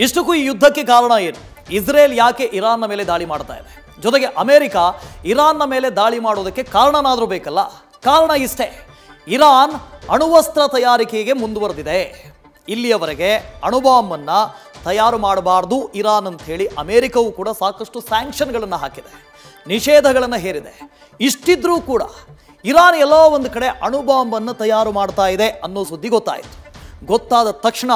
ಇಷ್ಟಕ್ಕೂ ಈ ಯುದ್ಧಕ್ಕೆ ಕಾರಣ ಏನು? ಇಸ್ರೇಲ್ ಯಾಕೆ ಇರಾನ್ನ ಮೇಲೆ ದಾಳಿ ಮಾಡ್ತಾ ಇದೆ? ಜೊತೆಗೆ ಅಮೆರಿಕ ಇರಾನ್ನ ಮೇಲೆ ದಾಳಿ ಮಾಡೋದಕ್ಕೆ ಕಾರಣನಾದರೂ ಬೇಕಲ್ಲ. ಕಾರಣ ಇಷ್ಟೇ, ಇರಾನ್ ಅಣುವಸ್ತ್ರ ತಯಾರಿಕೆಗೆ ಮುಂದುವರೆದಿದೆ. ಇಲ್ಲಿಯವರೆಗೆ ಅಣುಬಾಂಬನ್ನು ತಯಾರು ಮಾಡಬಾರ್ದು ಇರಾನ್ ಅಂತ ಹೇಳಿ ಅಮೆರಿಕವು ಕೂಡ ಸಾಕಷ್ಟು ಸ್ಯಾಂಕ್ಷನ್ಗಳನ್ನು ಹಾಕಿದೆ, ನಿಷೇಧಗಳನ್ನು ಹೇರಿದೆ. ಇಷ್ಟಿದ್ರೂ ಕೂಡ ಇರಾನ್ ಎಲ್ಲೋ ಒಂದು ಕಡೆ ಅಣುಬಾಂಬನ್ನು ತಯಾರು ಮಾಡ್ತಾ ಇದೆ ಅನ್ನೋ ಸುದ್ದಿ ಗೊತ್ತಾಯಿತು. ಗೊತ್ತಾದ ತಕ್ಷಣ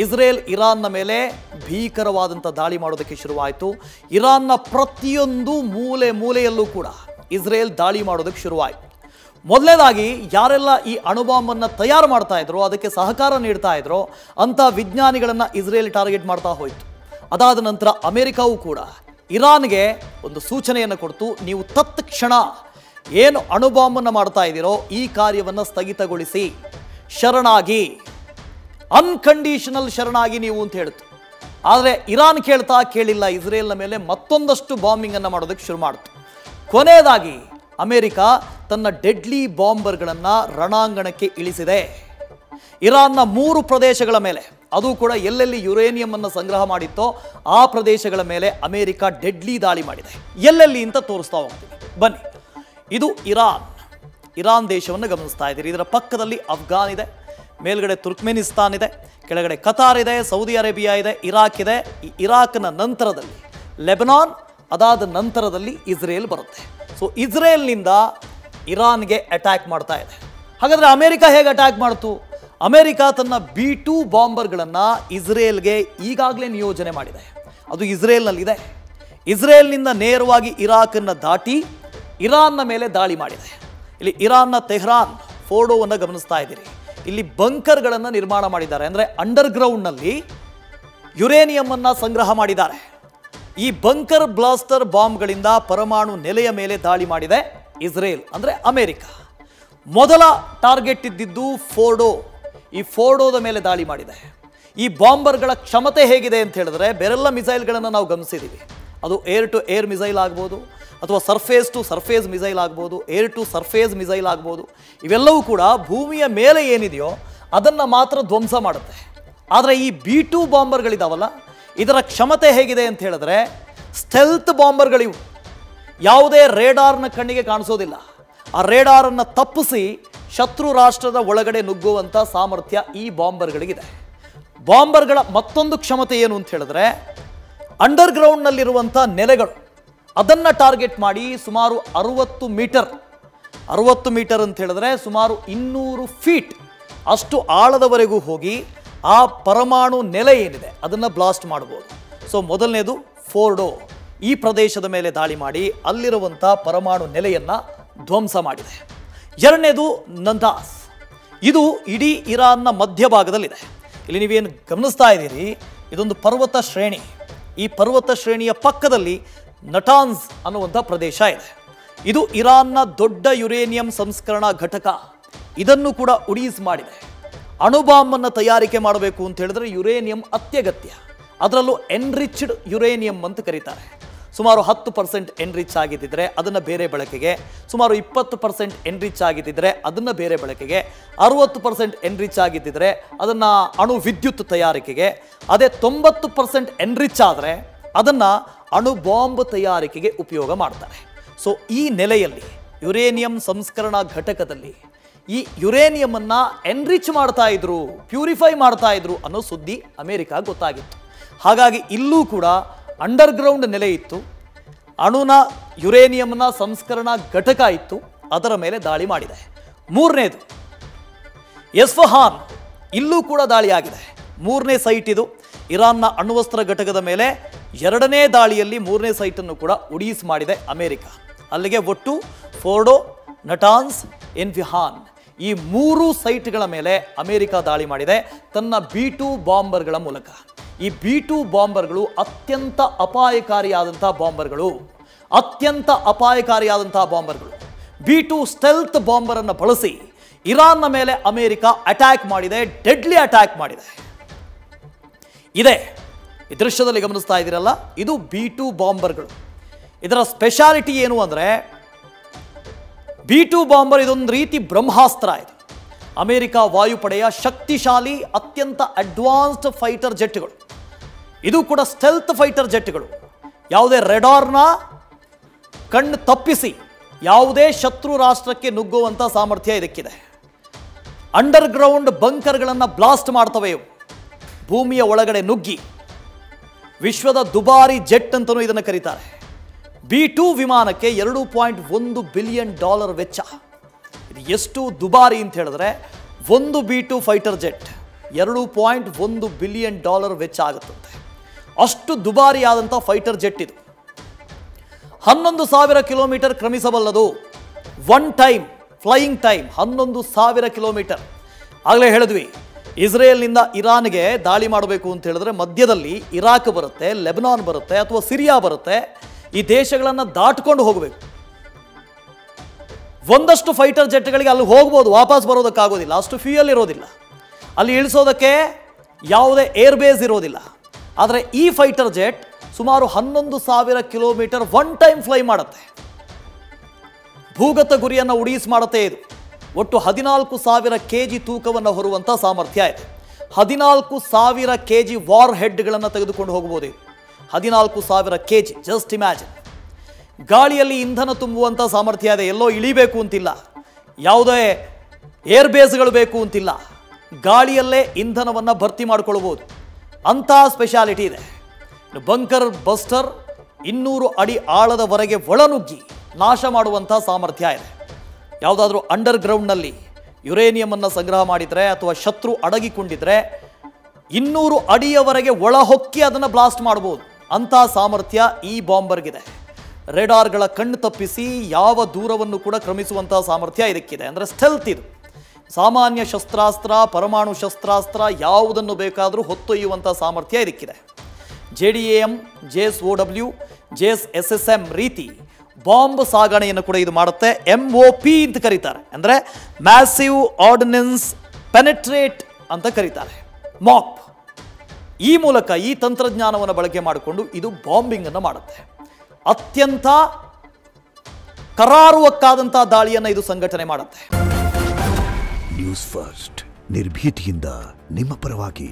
ಇಸ್ರೇಲ್ ಇರಾನ್ನ ಮೇಲೆ ಭೀಕರವಾದಂಥ ದಾಳಿ ಮಾಡೋದಕ್ಕೆ ಶುರುವಾಯಿತು. ಇರಾನ್ನ ಪ್ರತಿಯೊಂದು ಮೂಲೆಯಲ್ಲೂ ಕೂಡ ಇಸ್ರೇಲ್ ದಾಳಿ ಮಾಡೋದಕ್ಕೆ ಶುರುವಾಯಿತು. ಮೊದಲನೇದಾಗಿ ಯಾರೆಲ್ಲ ಈ ಅಣುಬಾಂಬನ್ನು ತಯಾರು ಮಾಡ್ತಾ ಇದ್ರು, ಅದಕ್ಕೆ ಸಹಕಾರ ನೀಡ್ತಾ ಇದ್ರು ಅಂಥ ವಿಜ್ಞಾನಿಗಳನ್ನು ಇಸ್ರೇಲ್ ಟಾರ್ಗೆಟ್ ಮಾಡ್ತಾ ಹೋಯಿತು. ಅದಾದ ನಂತರ ಅಮೆರಿಕವೂ ಕೂಡ ಇರಾನ್ಗೆ ಒಂದು ಸೂಚನೆಯನ್ನು ಕೊಡ್ತು, ನೀವು ತತ್ಕ್ಷಣ ಏನು ಅಣುಬಾಂಬನ್ನು ಮಾಡ್ತಾ ಇದ್ದೀರೋ ಈ ಕಾರ್ಯವನ್ನು ಸ್ಥಗಿತಗೊಳಿಸಿ, ಶರಣಾಗಿ, ಅನ್ಕಂಡೀಷನಲ್ ಶರಣಾಗಿ ನೀವು ಅಂತ ಹೇಳ್ತು. ಆದರೆ ಇರಾನ್ ಕೇಳಿಲ್ಲ, ಇಸ್ರೇಲ್ನ ಮೇಲೆ ಮತ್ತೊಂದಷ್ಟು ಬಾಂಬಿಂಗನ್ನು ಮಾಡೋದಕ್ಕೆ ಶುರು ಮಾಡಿತು. ಕೊನೆಯದಾಗಿ ಅಮೆರಿಕ ತನ್ನ ಡೆಡ್ಲಿ ಬಾಂಬರ್ಗಳನ್ನು ರಣಾಂಗಣಕ್ಕೆ ಇಳಿಸಿದೆ. ಇರಾನ್ನ 3 ಪ್ರದೇಶಗಳ ಮೇಲೆ, ಅದು ಕೂಡ ಎಲ್ಲೆಲ್ಲಿ ಯುರೇನಿಯಂ ಸಂಗ್ರಹ ಮಾಡಿತ್ತೋ ಆ ಪ್ರದೇಶಗಳ ಮೇಲೆ ಅಮೆರಿಕ ಡೆಡ್ಲಿ ದಾಳಿ ಮಾಡಿದೆ. ಎಲ್ಲೆಲ್ಲಿ ಅಂತ ತೋರಿಸ್ತಾ ಹೋಗ್ತೀವಿ ಬನ್ನಿ. ಇದು ಇರಾನ್ ದೇಶವನ್ನು ಗಮನಿಸ್ತಾ ಇದ್ದೀರಿ. ಇದರ ಪಕ್ಕದಲ್ಲಿ ಅಫ್ಘಾನ್ ಇದೆ, ಮೇಲ್ಗಡೆ ತುರ್ಕ್ಮೆನಿಸ್ತಾನ್ ಇದೆ, ಕೆಳಗಡೆ ಕತಾರ್ ಇದೆ, ಸೌದಿ ಅರೇಬಿಯಾ ಇದೆ, ಇರಾಕ್ ಇದೆ. ಈ ಇರಾಕ್ನ ನಂತರದಲ್ಲಿ ಲೆಬನಾನ್, ಅದಾದ ನಂತರದಲ್ಲಿ ಇಸ್ರೇಲ್ ಬರುತ್ತೆ. ಸೊ ಇಸ್ರೇಲ್ನಿಂದ ಇರಾನ್ಗೆ ಅಟ್ಯಾಕ್ ಮಾಡ್ತಾ ಇದೆ. ಹಾಗಾದರೆ ಅಮೆರಿಕ ಹೇಗೆ ಅಟ್ಯಾಕ್ ಮಾಡ್ತು? ಅಮೆರಿಕ ತನ್ನ B-2 ಬಾಂಬರ್ಗಳನ್ನು ಇಸ್ರೇಲ್ಗೆ ಈಗಾಗಲೇ ನಿಯೋಜನೆ ಮಾಡಿದೆ. ಅದು ಇಸ್ರೇಲ್ನಲ್ಲಿದೆ. ಇಸ್ರೇಲ್ನಿಂದ ನೇರವಾಗಿ ಇರಾಕನ್ನು ದಾಟಿ ಇರಾನ್ನ ಮೇಲೆ ದಾಳಿ ಮಾಡಿದೆ. ಇಲ್ಲಿ ಇರಾನ್ನ ತೆಹ್ರಾನ್ ಫೋರ್ಡೋವನ್ನು ಗಮನಿಸ್ತಾ ಇದ್ದೀರಿ. ಇಲ್ಲಿ ಬಂಕರ್ಗಳನ್ನು ನಿರ್ಮಾಣ ಮಾಡಿದ್ದಾರೆ, ಅಂದರೆ ಅಂಡರ್ಗ್ರೌಂಡ್ನಲ್ಲಿ ಯುರೇನಿಯಂ ಸಂಗ್ರಹ ಮಾಡಿದ್ದಾರೆ. ಈ ಬಂಕರ್ ಬ್ಲಾಸ್ಟರ್ ಬಾಂಬ್ಗಳಿಂದ ಪರಮಾಣು ನೆಲೆಯ ಮೇಲೆ ದಾಳಿ ಮಾಡಿದೆ ಇಸ್ರೇಲ್, ಅಂದರೆ ಅಮೆರಿಕ. ಮೊದಲ ಟಾರ್ಗೆಟ್ ಇದ್ದಿದ್ದು ಫೋರ್ಡೋ. ಈ ಫೋರ್ಡೋದ ಮೇಲೆ ದಾಳಿ ಮಾಡಿದೆ. ಈ ಬಾಂಬರ್ಗಳ ಕ್ಷಮತೆ ಹೇಗಿದೆ ಅಂತ ಹೇಳಿದ್ರೆ, ಬೇರೆಲ್ಲ ಮಿಸೈಲ್ಗಳನ್ನು ನಾವು ಗಮನಿಸಿದ್ದೀವಿ. ಅದು ಏರ್ ಟು ಏರ್ ಮಿಸೈಲ್ ಆಗ್ಬೋದು, ಅಥವಾ ಸರ್ಫೇಸ್ ಟು ಸರ್ಫೇಸ್ ಮಿಸೈಲ್ ಆಗ್ಬೋದು, ಏರ್ ಟು ಸರ್ಫೇಸ್ ಮಿಸೈಲ್ ಆಗ್ಬೋದು. ಇವೆಲ್ಲವೂ ಕೂಡ ಭೂಮಿಯ ಮೇಲೆ ಏನಿದೆಯೋ ಅದನ್ನು ಮಾತ್ರ ಧ್ವಂಸ ಮಾಡುತ್ತೆ. ಆದರೆ ಈ B-2 ಬಾಂಬರ್ಗಳಿದಾವಲ್ಲ, ಇದರ ಕ್ಷಮತೆ ಹೇಗಿದೆ ಅಂತ ಹೇಳಿದ್ರೆ, ಸ್ಟೆಲ್ತ್ ಬಾಂಬರ್ಗಳಿವು. ಯಾವುದೇ ರೇಡಾರ್ನ ಕಣ್ಣಿಗೆ ಕಾಣಿಸೋದಿಲ್ಲ. ಆ ರೇಡಾರನ್ನು ತಪ್ಪಿಸಿ ಶತ್ರು ರಾಷ್ಟ್ರದ ಒಳಗಡೆ ನುಗ್ಗುವಂಥ ಸಾಮರ್ಥ್ಯ ಈ ಬಾಂಬರ್ಗಳಿಗಿದೆ. ಬಾಂಬರ್ಗಳ ಮತ್ತೊಂದು ಕ್ಷಮತೆ ಏನು ಅಂತ ಹೇಳಿದ್ರೆ, ಅಂಡರ್ಗ್ರೌಂಡ್ನಲ್ಲಿರುವಂಥ ನೆಲೆಗಳು, ಅದನ್ನು ಟಾರ್ಗೆಟ್ ಮಾಡಿ ಸುಮಾರು 60 ಮೀಟರ್ ಅಂತ ಹೇಳಿದ್ರೆ ಸುಮಾರು 200 ಫೀಟ್ ಅಷ್ಟು ಆಳದವರೆಗೂ ಹೋಗಿ ಆ ಪರಮಾಣು ನೆಲೆ ಏನಿದೆ ಅದನ್ನು ಬ್ಲಾಸ್ಟ್ ಮಾಡ್ಬೋದು. ಸೊ ಮೊದಲನೇದು ಫೋರ್ಡೋ, ಈ ಪ್ರದೇಶದ ಮೇಲೆ ದಾಳಿ ಮಾಡಿ ಅಲ್ಲಿರುವಂಥ ಪರಮಾಣು ನೆಲೆಯನ್ನು ಧ್ವಂಸ ಮಾಡಿದೆ. ಎರಡನೇದು ನಂದಾಸ್, ಇದು ಇಡೀ ಇರಾನ್ನ ಮಧ್ಯಭಾಗದಲ್ಲಿದೆ. ಇಲ್ಲಿ ನೀವೇನು ಗಮನಿಸ್ತಾ ಇದ್ದೀರಿ, ಇದೊಂದು ಪರ್ವತ ಶ್ರೇಣಿ. ಈ ಪರ್ವತ ಶ್ರೇಣಿಯ ಪಕ್ಕದಲ್ಲಿ ನಟಾನ್ಸ್ ಅನ್ನುವಂಥ ಪ್ರದೇಶ ಇದೆ. ಇದು ಇರಾನ್ನ ದೊಡ್ಡ ಯುರೇನಿಯಂ ಸಂಸ್ಕರಣಾ ಘಟಕ. ಇದನ್ನು ಕೂಡ ಉಡೀಸ್ ಮಾಡಿದೆ. ಅಣುಬಾಂಬನ್ನು ತಯಾರಿಕೆ ಮಾಡಬೇಕು ಅಂತ ಹೇಳಿದ್ರೆ ಯುರೇನಿಯಂ ಅತ್ಯಗತ್ಯ. ಅದರಲ್ಲೂ ಎನ್ರಿಚ್ಡ್ ಯುರೇನಿಯಂ ಅಂತ ಕರೀತಾರೆ. ಸುಮಾರು 10% ಎನ್ರಿಚ್ ಆಗಿದ್ದಿದ್ರೆ ಅದನ್ನು ಬೇರೆ ಬಳಕೆಗೆ, ಸುಮಾರು 20% ಎನ್ರಿಚ್ ಆಗಿದ್ದಿದ್ರೆ ಅದನ್ನು ಬೇರೆ ಬಳಕೆಗೆ, 60% ಎನ್ರಿಚ್ ಆಗಿದ್ದಿದ್ರೆ ಅದನ್ನು ಅಣು ವಿದ್ಯುತ್ ತಯಾರಿಕೆಗೆ, ಅದೇ 90% ಎನ್ರಿಚ್ ಆದರೆ ಅದನ್ನು ಅಣು ಬಾಂಬ್ ತಯಾರಿಕೆಗೆ ಉಪಯೋಗ ಮಾಡ್ತಾರೆ. ಸೊ ಈ ನೆಲೆಯಲ್ಲಿ ಯುರೇನಿಯಂ ಸಂಸ್ಕರಣಾ ಘಟಕದಲ್ಲಿ ಈ ಯುರೇನಿಯಮನ್ನು ಎನ್ರಿಚ್ ಮಾಡ್ತಾ ಇದ್ರು, ಪ್ಯೂರಿಫೈ ಮಾಡ್ತಾ ಇದ್ರು ಅನ್ನೋ ಸುದ್ದಿ ಅಮೆರಿಕ ಗೊತ್ತಾಗಿತ್ತು. ಹಾಗಾಗಿ ಇಲ್ಲೂ ಕೂಡ ಅಂಡರ್ಗ್ರೌಂಡ್ ನೆಲೆ ಇತ್ತು, ಅಣುನ ಯುರೇನಿಯಂನ ಸಂಸ್ಕರಣಾ ಘಟಕ ಇತ್ತು, ಅದರ ಮೇಲೆ ದಾಳಿ ಮಾಡಿದೆ. ಮೂರನೇದು ಎಸ್ಫಹಾನ್, ಇಲ್ಲೂ ಕೂಡ ದಾಳಿಯಾಗಿದೆ. 3ನೇ ಸೈಟ್ ಇದು. ಇರಾನ್ನ ಅಣ್ವಸ್ತ್ರ ಘಟಕದ ಮೇಲೆ 2ನೇ ದಾಳಿಯಲ್ಲಿ 3ನೇ ಸೈಟನ್ನು ಕೂಡ ಉಡೀಸ್ ಮಾಡಿದೆ ಅಮೆರಿಕ. ಅಲ್ಲಿಗೆ ಒಟ್ಟು ಫೋರ್ಡೋ, ನಟಾನ್ಸ್, ಎನ್ಫಿಹಾನ್ ಈ 3 ಸೈಟ್ಗಳ ಮೇಲೆ ಅಮೆರಿಕ ದಾಳಿ ಮಾಡಿದೆ ತನ್ನ B-2 ಬಾಂಬರ್ಗಳ ಮೂಲಕ. ಈ B-2 ಬಾಂಬರ್ಗಳು ಅತ್ಯಂತ ಅಪಾಯಕಾರಿಯಾದಂಥ ಬಾಂಬರ್ಗಳು. B-2 ಸ್ಟೆಲ್ತ್ ಬಾಂಬರನ್ನು ಬಳಸಿ ಇರಾನ್ನ ಮೇಲೆ ಅಮೆರಿಕ ಅಟ್ಯಾಕ್ ಮಾಡಿದೆ, ಡೆಡ್ಲಿ ಅಟ್ಯಾಕ್ ಮಾಡಿದೆ. ಇದೆ ಈ ದೃಶ್ಯದಲ್ಲಿ ಗಮನಿಸ್ತಾ ಇದ್ದೀರಲ್ಲ, ಇದು B-2 ಬಾಂಬರ್ಗಳು. ಇದರ ಸ್ಪೆಷಾಲಿಟಿ ಏನು ಅಂದರೆ, B-2 ಬಾಂಬರ್ ಇದೊಂದು ರೀತಿ ಬ್ರಹ್ಮಾಸ್ತ್ರ. ಇದು ಅಮೆರಿಕ ವಾಯುಪಡೆಯ ಶಕ್ತಿಶಾಲಿ ಅತ್ಯಂತ ಅಡ್ವಾನ್ಸ್ಡ್ ಫೈಟರ್ ಜೆಟ್ಗಳು. ಇದು ಕೂಡ ಸ್ಟೆಲ್ತ್ ಫೈಟರ್ ಜೆಟ್ಗಳು. ಯಾವುದೇ ರೆಡಾರ್ನ ಕಣ್ಣು ತಪ್ಪಿಸಿ ಯಾವುದೇ ಶತ್ರು ರಾಷ್ಟ್ರಕ್ಕೆ ನುಗ್ಗುವಂಥ ಸಾಮರ್ಥ್ಯ ಇದಕ್ಕಿದೆ. ಅಂಡರ್ಗ್ರೌಂಡ್ ಬಂಕರ್ಗಳನ್ನು ಬ್ಲಾಸ್ಟ್ ಮಾಡ್ತವೆ ಇವು. ಭೂಮಿಯ ಒಳಗಡೆ ನುಗ್ಗಿ ವಿಶ್ವದ ದುಬಾರಿ ಜೆಟ್ ಅಂತಲೂ ಇದನ್ನು ಕರೀತಾರೆ. B-2 ವಿಮಾನಕ್ಕೆ $2.1 ಬಿಲಿಯನ್ ವೆಚ್ಚ. ಇದು ಎಷ್ಟು ದುಬಾರಿ ಅಂತ ಹೇಳಿದ್ರೆ, ಒಂದು B-2 ಫೈಟರ್ ಜೆಟ್ $2.1 ಬಿಲಿಯನ್ ವೆಚ್ಚ ಆಗುತ್ತಂತೆ. ಅಷ್ಟು ದುಬಾರಿ ಆದಂಥ ಫೈಟರ್ ಜೆಟ್ ಇದು. 11,000 ಕಿಲೋಮೀಟರ್ ಕ್ರಮಿಸಬಲ್ಲದು. One time flying time 11,000 kilometre. ಆಗಲೇ ಹೇಳಿದ್ವಿ, ಇಸ್ರೇಲ್ನಿಂದ ಇರಾನ್ಗೆ ದಾಳಿ ಮಾಡಬೇಕು ಅಂತ ಹೇಳಿದ್ರೆ ಮಧ್ಯದಲ್ಲಿ ಇರಾಕ್ ಬರುತ್ತೆ, ಲೆಬನಾನ್ ಬರುತ್ತೆ, ಅಥವಾ ಸಿರಿಯಾ ಬರುತ್ತೆ. ಈ ದೇಶಗಳನ್ನು ದಾಟ್ಕೊಂಡು ಹೋಗಬೇಕು. ಒಂದಷ್ಟು ಫೈಟರ್ ಜೆಟ್ಗಳಿಗೆ ಅಲ್ಲಿ ಹೋಗ್ಬೋದು, ವಾಪಸ್ ಬರೋದಕ್ಕಾಗೋದಿಲ್ಲ, ಅಷ್ಟು ಫ್ಯೂಯಲ್ ಇರೋದಿಲ್ಲ, ಅಲ್ಲಿ ಇಳಿಸೋದಕ್ಕೆ ಯಾವುದೇ ಏರ್ ಬೇಸ್ ಇರೋದಿಲ್ಲ. ಆದರೆ ಈ ಫೈಟರ್ ಜೆಟ್ ಸುಮಾರು 11,000 ಕಿಲೋಮೀಟರ್ ಒನ್ ಟೈಮ್ ಫ್ಲೈ ಮಾಡುತ್ತೆ. ಭೂಗತ ಗುರಿಯನ್ನು ಉಡೀಸ್ ಮಾಡುತ್ತೆ. ಇದು ಒಟ್ಟು 14,000 kg ತೂಕವನ್ನು ಹೊರುವಂಥ ಸಾಮರ್ಥ್ಯ ಇದೆ. 14,000 kg ವಾರ್ ಹೆಡ್ಗಳನ್ನು ತೆಗೆದುಕೊಂಡು ಹೋಗಬಹುದು. 14,000 kg, ಜಸ್ಟ್ ಇಮ್ಯಾಜಿನ್. ಗಾಳಿಯಲ್ಲಿ ಇಂಧನ ತುಂಬುವಂಥ ಸಾಮರ್ಥ್ಯ ಇದೆ. ಎಲ್ಲೋ ಇಳಿಬೇಕು ಅಂತಿಲ್ಲ, ಯಾವುದೇ ಏರ್ ಬೇಸ್ಗಳು ಬೇಕು ಅಂತಿಲ್ಲ, ಗಾಳಿಯಲ್ಲೇ ಇಂಧನವನ್ನು ಭರ್ತಿ ಮಾಡಿಕೊಳ್ಬೋದು. ಅಂಥ ಸ್ಪೆಷಾಲಿಟಿ ಇದೆ. ಬಂಕರ್ ಬಸ್ಟರ್ 200 ಅಡಿ ಆಳದವರೆಗೆ ಒಳನುಗ್ಗಿ ನಾಶ ಮಾಡುವಂಥ ಸಾಮರ್ಥ್ಯ ಇದೆ. ಯಾವುದಾದ್ರೂ ಅಂಡರ್ಗ್ರೌಂಡ್ನಲ್ಲಿ ಯುರೇನಿಯಮನ್ನು ಸಂಗ್ರಹ ಮಾಡಿದರೆ ಅಥವಾ ಶತ್ರು ಅಡಗಿಕೊಂಡಿದ್ರೆ 200 ಅಡಿಯವರೆಗೆ ಒಳ ಹೊಕ್ಕಿ ಅದನ್ನು ಬ್ಲಾಸ್ಟ್ ಮಾಡ್ಬೋದು. ಅಂಥ ಸಾಮರ್ಥ್ಯ ಈ ಬಾಂಬರ್ಗಿದೆ. ರೇಡಾರ್ಗಳ ಕಣ್ಣು ತಪ್ಪಿಸಿ ಯಾವ ದೂರವನ್ನು ಕೂಡ ಕ್ರಮಿಸುವಂಥ ಸಾಮರ್ಥ್ಯ ಇದಕ್ಕಿದೆ. ಅಂದರೆ ಸ್ಟೆಲ್ತ್ ಇದು. ಸಾಮಾನ್ಯ ಶಸ್ತ್ರಾಸ್ತ್ರ, ಪರಮಾಣು ಶಸ್ತ್ರಾಸ್ತ್ರ ಯಾವುದನ್ನು ಬೇಕಾದರೂ ಹೊತ್ತೊಯ್ಯುವಂಥ ಸಾಮರ್ಥ್ಯ ಇದಕ್ಕಿದೆ. JDAM, JSOW, JSSM ರೀತಿ ಬಾಂಬ್ ಸಾಗಣೆಯನ್ನು ಕೂಡ ಇದು ಮಾಡುತ್ತೆ. MOP ಅಂತ ಕರೀತಾರೆ, ಅಂದರೆ ಮ್ಯಾಸಿವ್ ಆರ್ಡಿನೆನ್ಸ್ ಪೆನೆಟ್ರೇಟ್ ಅಂತ ಕರೀತಾರೆ. ಮಾಪ್. ಈ ಮೂಲಕ ಈ ತಂತ್ರಜ್ಞಾನವನ್ನು ಬಳಕೆ ಮಾಡಿಕೊಂಡು ಇದು ಬಾಂಬಿಂಗ್ ಅನ್ನು ಮಾಡುತ್ತೆ. ಅತ್ಯಂತ ಕರಾರುವಕ್ಕಾದಂಥ ದಾಳಿಯನ್ನು ಇದು ಸಂಘಟನೆ ಮಾಡುತ್ತೆ. ನ್ಯೂಸ್ ಫಸ್ಟ್, ನಿರ್ಭೀತಿಯಿಂದ ನಿಮ್ಮ ಪರವಾಗಿ.